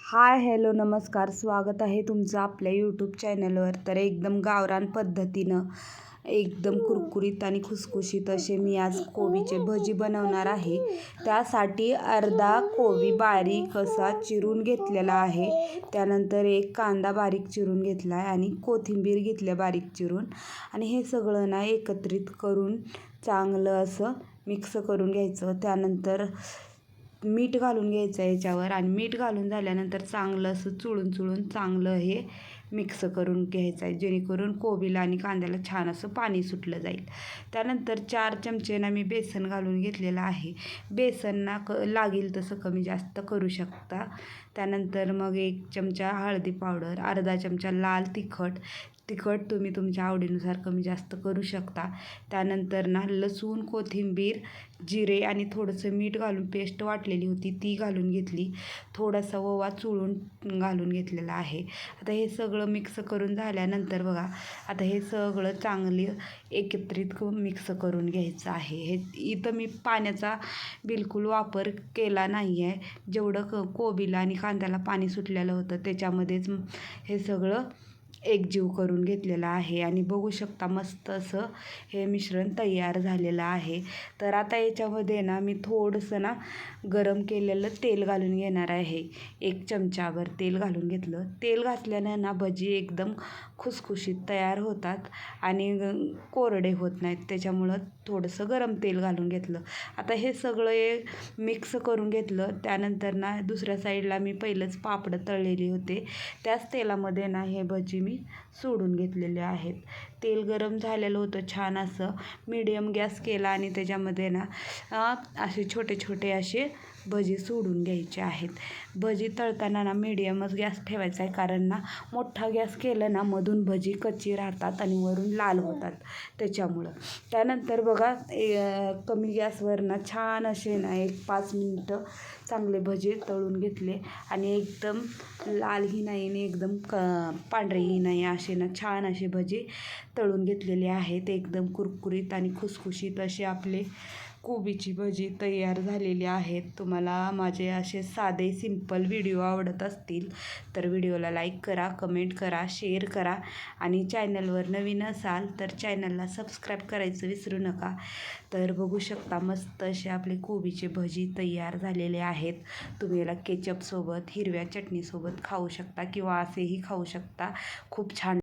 Hi hello नमस्कार, स्वागत आहे तुमचं आपल्या यूट्यूब चॅनलवर. तर एकदम गावरान पद्धतीनं एकदम कुरकुरीत आणि खुसखुशीत असे मी आज कोबीचे भजी बनवणार आहे. त्यासाठी अर्धा कोबी बारीक असा चिरून घेतलेला आहे. त्यानंतर एक कांदा बारीक चिरून घेतला आहे आणि कोथिंबीर घेतल्या बारीक चिरून. आणि हे सगळं ना एकत्रित करून चांगलं असं मिक्स करून घ्यायचं. त्यानंतर मीठ घालून घ्यायचं याच्यावर आणि मीठ घालून झाल्यानंतर चांगलं असं चुळून चांगलं हे मिक्स करून घ्यायचं आहे, जेणेकरून कोबीला आणि कांद्याला छान असं पाणी सुटलं जाईल. त्यानंतर 4 चमचे ना मी बेसन घालून घेतलेलं आहे. बेसन ना लागेल तसं कमी जास्त करू शकता. त्यानंतर मग 1 चमचा हळदी पावडर, अर्धा चमचा लाल तिखट तुम्ही तुमच्या आवडीनुसार कमी जास्त करू शकता. त्यानंतर ना लसूण, कोथिंबीर, जिरे आणि थोडंसं मीठ घालून पेस्ट वाटलेली होती ती घालून घेतली. थोडासा ओवा चुळून घालून घेतलेला आहे. आता हे सगळं मिक्स करून झाल्यानंतर बघा, आता हे सगळं चांगलं एकत्रित मिक्स करून घ्यायचं आहे. हे इथं मी पाण्याचा बिलकुल वापर केला नाही आहे. जेवढं कोबीला आणि कांद्याला पाणी सुटलेलं होतं त्याच्यामध्येच हे सगळं एकजीव करून घेतलेलं आहे. आणि बघू शकता मस्त असं हे मिश्रण तयार झालेलं आहे. तर आता याच्यामध्ये ना मी थोडंसं ना गरम केलेलं तेल घालून घेणार आहे. 1 चमचाभर तेल घालून घेतलं. तेल घातल्यानं ना भजी एकदम खुसखुशीत तयार होतात आणि कोरडे होत नाहीत. त्याच्यामुळं थोडंसं गरम तेल घालून घेतलं. आता हे सगळं मिक्स करून घेतलं. त्यानंतर ना दुसऱ्या साईडला मी पहिलंच पापडं तळलेली होते. त्याच तेलामध्ये ना हे भजी मी सोडून घेतलेले आहेत. तेल गरम झालेलं होतं छान असं. मीडियम गॅस केला आणि त्याच्यामध्ये ना असे छोटे छोटे असे भजी सोडून घ्यायचे आहेत. भजी तळताना ना मीडियमच गॅस ठेवायचा आहे, कारण ना मोठा गॅस केलं ना मधून भजी कच्ची राहतात आणि वरून लाल होतात त्याच्यामुळं. त्यानंतर बघा कमी गॅसवर ना छान असे ना 1-5 मिनटं चांगले भजी तळून घेतले आणि एकदम लालही नाही आणि एकदम पांढरेही नाही, असे ना छान असे भजी तळून घेतलेले आहेत. एकदम कुरकुरीत आणि खुसखुशीत असे आपले कोबीची भजी तयार झालेली आहेत. तुम्हाला माझे असे साधे सिंपल व्हिडिओ आवडत असतील तर व्हिडिओला लाईक करा, कमेंट करा, शेअर करा आणि चॅनलवर नवीन असाल तर चॅनलला सबस्क्राईब करायचं विसरू नका. तर बघू शकता मस्त असे आपले कोबीचे भजी तयार झालेले आहेत. तुम्ही याला केचपसोबत, हिरव्या चटणीसोबत खाऊ शकता किंवा असेही खाऊ शकता. खूप छान